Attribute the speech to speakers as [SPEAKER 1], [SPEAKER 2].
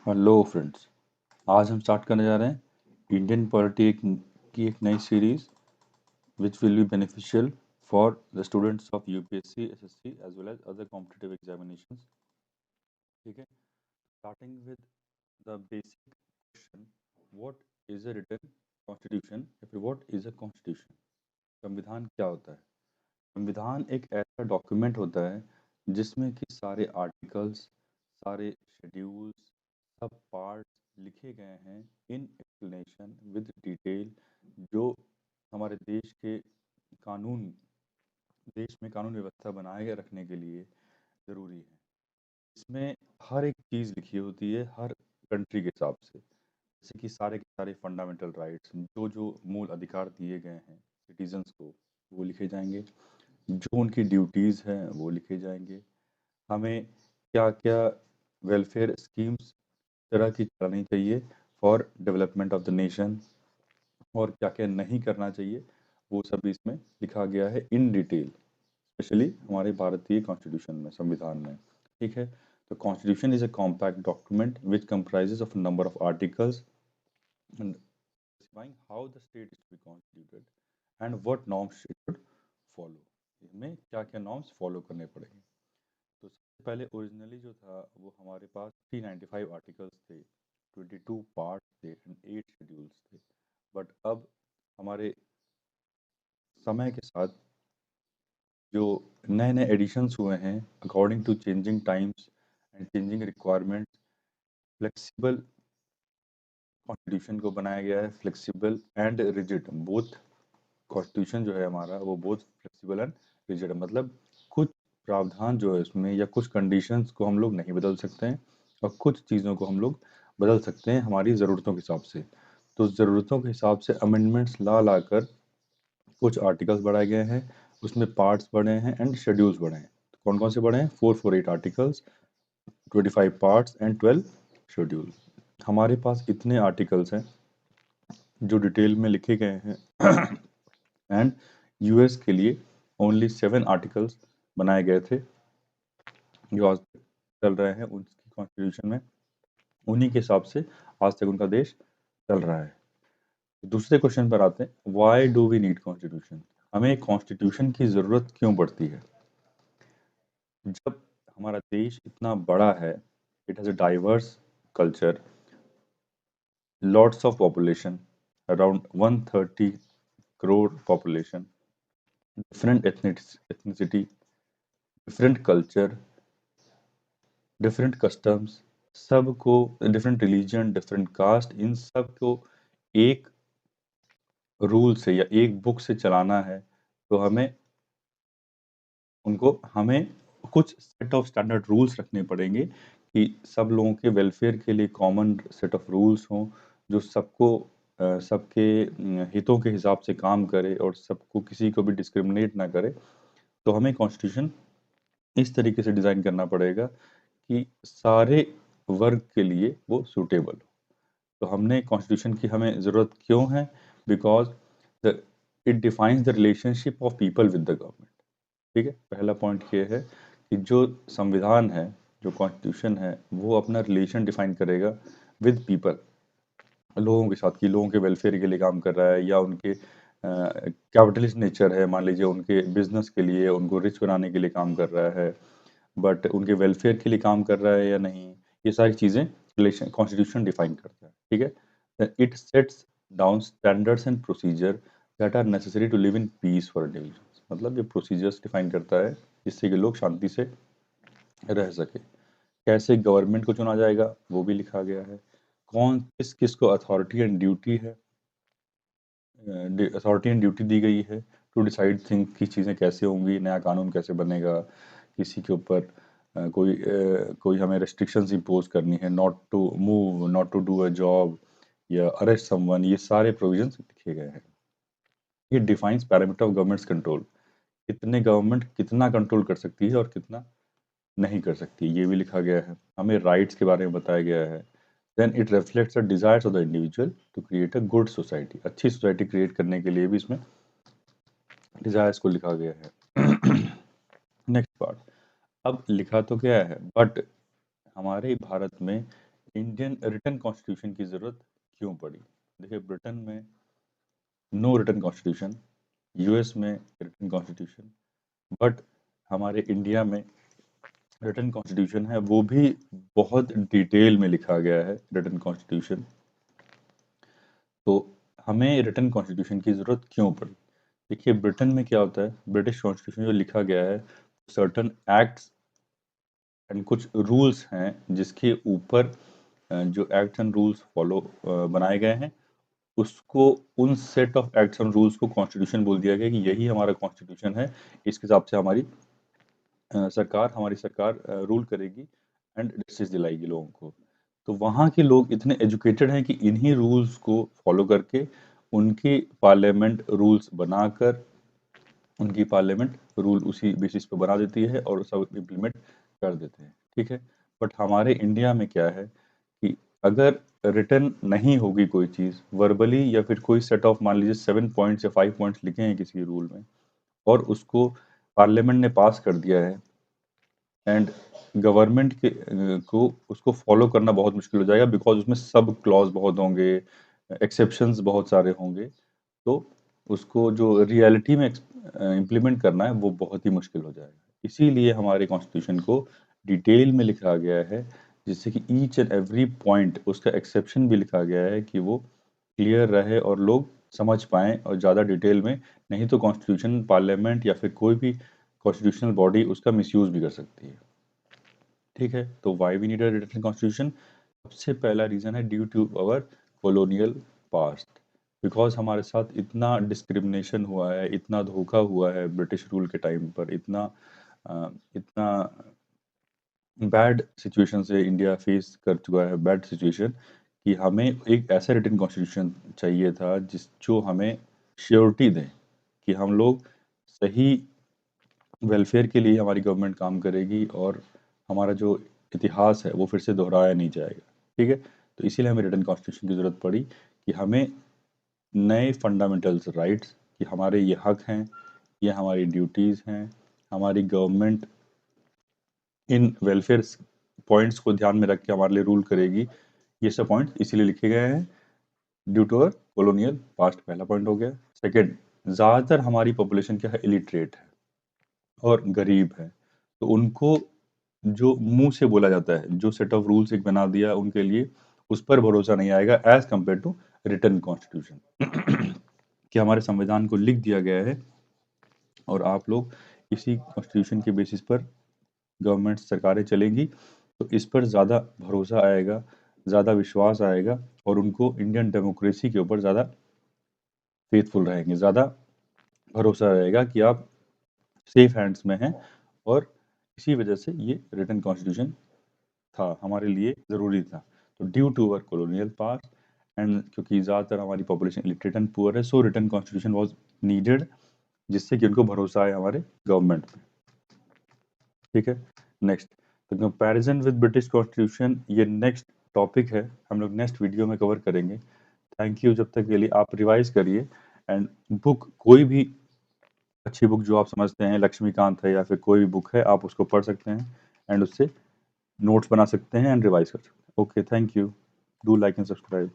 [SPEAKER 1] Hello friends. आज हम start करने जा रहे हैं इंडियन पॉलिटी की एक नई series which will be beneficial for the students of UPSC SSC as well as other competitive examinations. ठीक है, starting with the basic question, what is a written constitution या फिर व्हाट इज अ कॉन्स्टिट्यूशन। संविधान क्या होता है? संविधान एक ऐसा डॉक्यूमेंट होता है जिसमें कि सारे आर्टिकल्स, सारे शेड्यूल्स, सब पार्ट्स लिखे गए हैं इन एक्सप्लेनेशन विद डिटेल, जो हमारे देश में कानून व्यवस्था बनाए रखने के लिए ज़रूरी है। इसमें हर एक चीज़ लिखी होती है हर कंट्री के हिसाब से, जैसे कि सारे के सारे फंडामेंटल राइट्स, जो जो मूल अधिकार दिए गए हैं सिटीजन्स को, वो लिखे जाएंगे। जो उनकी ड्यूटीज़ हैं वो लिखे जाएंगे। हमें क्या क्या वेलफेयर स्कीम्स तरह की चलानी चाहिए for development of the nation, और क्या क्या नहीं करना चाहिए, वो सब भी इसमें लिखा गया है इन डिटेल, स्पेशली हमारे भारतीय कॉन्स्टिट्यूशन में, संविधान में। ठीक है, तो constitution is a compact document which comprises of number of articles and specifying how the state is to be constituted and what norms it should follow। इसमें क्या क्या नॉर्म्स फॉलो करने पड़ेंगे। तो सबसे पहले ओरिजिनली जो था वो हमारे पास 395 आर्टिकल्स थे, 22 पार्ट्स थे एंड 8 शेड्यूल्स थे। बट अब हमारे समय के साथ जो नए नए एडिशंस हुए हैं according to changing times and changing requirements, flexible constitution को बनाया गया है। Flexible and rigid both, constitution जो है हमारा वो बहुत फ्लेक्सिबल एंड रिजिड है, मतलब कुछ प्रावधान जो है इसमें या कुछ कंडीशंस को हम लोग नहीं बदल सकते हैं और कुछ चीज़ों को हम लोग बदल सकते हैं हमारी ज़रूरतों के हिसाब से। तो ज़रूरतों के हिसाब से अमेंडमेंट्स ला कर कुछ आर्टिकल्स बढ़ाए गए हैं, उसमें पार्ट्स बढ़े हैं एंड शेड्यूल्स बढ़े हैं। तो कौन कौन से बढ़े हैं? 448 आर्टिकल्स, 25 पार्ट्स एंड 12 शेड्यूल। हमारे पास इतने आर्टिकल्स हैं जो डिटेल में लिखे गए हैं एंड यूएस के लिए ओनली 7 आर्टिकल्स बनाए गए थे जो आज तक चल रहे हैं उनकी कॉन्स्टिट्यूशन में। उन्हीं के हिसाब से आज तक उनका देश चल रहा है। दूसरे क्वेश्चन पर आते हैं, why do we need constitution? हमें कॉन्स्टिट्यूशन की ज़रूरत क्यों पड़ती है? जब हमारा देश इतना बड़ा है, it has a diverse culture, lots of population, around 130 crore population, different ethnicity, different culture, different customs, सबको, डिफरेंट रिलीजन, डिफरेंट कास्ट, इन सब को एक रूल से या एक बुक से चलाना है। तो हमें कुछ सेट ऑफ स्टैंडर्ड रूल्स रखने पड़ेंगे कि सब लोगों के वेलफेयर के लिए कॉमन सेट ऑफ रूल्स हों, जो सबके हितों के हिसाब से काम करे और सबको, किसी को भी डिस्क्रिमिनेट ना करे। तो हमें कॉन्स्टिट्यूशन इस तरीके से डिज़ाइन करना पड़ेगा कि सारे वर्ग के लिए वो सूटेबल हो। तो हमने कॉन्स्टिट्यूशन की हमें ज़रूरत क्यों है? Because the it defines the relationship of people with the government. ठीक है, पहला पॉइंट ये है कि जो संविधान है, जो कॉन्स्टिट्यूशन है, वो अपना रिलेशन डिफाइन करेगा विद पीपल, लोगों के साथ, कि लोगों के वेलफेयर के लिए काम कर रहा है या उनके कैपिटलिस्ट नेचर है, मान लीजिए उनके बिजनेस के लिए, उनको रिच बनाने के लिए काम कर रहा है, बट उनके वेलफेयर के लिए काम कर रहा है या नहीं, ये सारी चीज़ें रिलेशन कॉन्स्टिट्यूशन डिफाइन करता है। ठीक है, it sets down standards and procedure that are necessary to live in peace for individuals, मतलब ये प्रोसीजर्स डिफाइन करता है जिससे कि लोग शांति से रह सके। कैसे गवर्नमेंट को चुना जाएगा वो भी लिखा गया है। कौन किस किस को अथॉरिटी एंड ड्यूटी है, अथॉरिटी एंड ड्यूटी दी गई है टू डिसाइड थिंग की चीज़ें कैसे होंगी, नया कानून कैसे बनेगा, किसी के ऊपर कोई हमें रेस्ट्रिक्शंस इम्पोज करनी है, not to move, not to do a job या अरेस्ट समवन, ये सारे प्रोविजंस लिखे गए हैं। ये defines parameter of government's control, कितने गवर्नमेंट कितना कंट्रोल कर सकती है और कितना नहीं कर सकती, ये भी लिखा गया है। हमें राइट्स के बारे में बताया गया है। Then it reflects the desires of the individual to create a good society, अच्छी सोसाइटी क्रिएट करने के लिए भी इसमें डिजायर्स को लिखा गया है। नेक्स्ट पार्ट, अब लिखा तो क्या है, बट हमारे भारत में इंडियन रिटन कॉन्स्टिट्यूशन की ज़रूरत क्यों पड़ी? देखिए, ब्रिटेन में नो रिटन कॉन्स्टिट्यूशन, यूएस में रिटन कॉन्स्टिट्यूशन, बट हमारे इंडिया में रिटन कॉन्स्टिट्यूशन है, वो भी बहुत डिटेल में लिखा गया है रिटन कॉन्स्टिट्यूशन। तो हमें रिटन कॉन्स्टिट्यूशन की ज़रूरत क्यों पड़ी? देखिए, ब्रिटेन में क्या होता है, ब्रिटिश कॉन्स्टिट्यूशन जो लिखा गया है, सर्टन एक्ट्स एंड कुछ रूल्स हैं जिसके ऊपर जो एक्ट्स एंड रूल्स फॉलो बनाए गए हैं, उसको उन set of acts and rules को कॉन्स्टिट्यूशन बोल दिया गया कि यही हमारा कॉन्स्टिट्यूशन है, इसके हिसाब से हमारी सरकार रूल करेगी एंड जस्टिस दिलाएगी लोगों को। तो वहाँ के लोग इतने एजुकेटेड हैं कि इन्हीं रूल्स को फॉलो करके उनकी पार्लियामेंट रूल्स बनाकर उनकी पार्लियामेंट रूल उसी बेसिस पे बना देती है और सब इम्प्लीमेंट कर देते हैं, ठीक है। बट हमारे इंडिया में क्या है कि अगर रिटन नहीं होगी कोई चीज़ वर्बली या फिर कोई सेट ऑफ मान लीजिए 7 पॉइंट्स या 5 पॉइंट्स लिखे हैं किसी रूल में और उसको पार्लियामेंट ने पास कर दिया है एंड गवर्नमेंट को उसको फॉलो करना बहुत मुश्किल हो जाएगा बिकॉज उसमें सब क्लॉज बहुत होंगे, एक्सेप्शंस बहुत सारे होंगे। तो उसको जो रियलिटी में इम्प्लीमेंट करना है वो बहुत ही मुश्किल हो जाएगा। इसीलिए हमारे कॉन्स्टिट्यूशन को डिटेल में लिखा गया है जिससे कि ईच एंड एवरी पॉइंट उसका एक्सेप्शन भी लिखा गया है कि वो क्लियर रहे और लोग समझ पाएँ और ज़्यादा डिटेल में। नहीं तो कॉन्स्टिट्यूशन पार्लियामेंट या फिर कोई भी कॉन्स्टिट्यूशनल बॉडी उसका मिसयूज़ भी कर सकती है। ठीक है, तो why we need a written constitution? सबसे पहला रीज़न है due to our colonial past. Because हमारे साथ इतना डिस्क्रिमिनेशन हुआ है, इतना धोखा हुआ है ब्रिटिश रूल के टाइम पर, इतना बैड सिचुएशन से इंडिया फेस कर चुका है, बैड सिचुएशन, कि हमें एक ऐसा रिटन कॉन्स्टिट्यूशन चाहिए था जो हमें श्योरिटी दे कि हम लोग सही वेलफेयर के लिए हमारी गवर्नमेंट काम करेगी और हमारा जो इतिहास है वो फिर से दोहराया नहीं जाएगा, ठीक है। तो इसीलिए हमें रिटन कॉन्स्टिट्यूशन की ज़रूरत पड़ी कि हमें नए फंडामेंटल्स राइट्स कि हमारे ये हक हैं, ये हमारी ड्यूटीज़ हैं, हमारी गवर्नमेंट इन वेलफेयर पॉइंट्स को ध्यान में रख के हमारे लिए रूल करेगी। ये सब पॉइंट इसीलिए लिखे गए हैं due to our colonial past, पहला पॉइंट हो गया। सेकेंड, ज़्यादातर हमारी पॉपुलेशन क्या है, इलिटरेट है और गरीब है। तो उनको जो मुँह से बोला जाता है, जो सेट ऑफ रूल्स एक बना दिया उनके लिए, उस पर भरोसा नहीं आएगा as compare to written constitution कि हमारे संविधान को लिख दिया गया है और आप लोग इसी कॉन्स्टिट्यूशन के बेसिस पर गवर्नमेंट सरकारें चलेंगी। तो इस पर ज़्यादा भरोसा आएगा, ज़्यादा विश्वास आएगा और उनको इंडियन डेमोक्रेसी के ऊपर ज़्यादा फेथफुल रहेंगे, ज़्यादा भरोसा रहेगा कि आप सेफ हैंड्स में हैं। और इसी वजह से ये रिटन कॉन्स्टिट्यूशन था, हमारे लिए ज़रूरी था। तो due to our colonial past and क्योंकि ज़्यादातर हमारी पॉपुलेशन इलिटरेट एंड पुअर है, so written constitution was needed जिससे कि उनको भरोसा आए हमारे गवर्नमेंट पे, ठीक है। Next, the comparison with British constitution, ये नेक्स्ट टॉपिक है, हम लोग नेक्स्ट वीडियो में कवर करेंगे। थैंक यू, जब तक के लिए आप रिवाइज़ करिए एंड बुक कोई भी अच्छी बुक जो आप समझते हैं, लक्ष्मीकांत है या फिर कोई भी बुक है, आप उसको पढ़ सकते हैं एंड उससे नोट्स बना सकते हैं एंड रिवाइज़ कर सकते हैं। Okay, thank you. Do like and subscribe.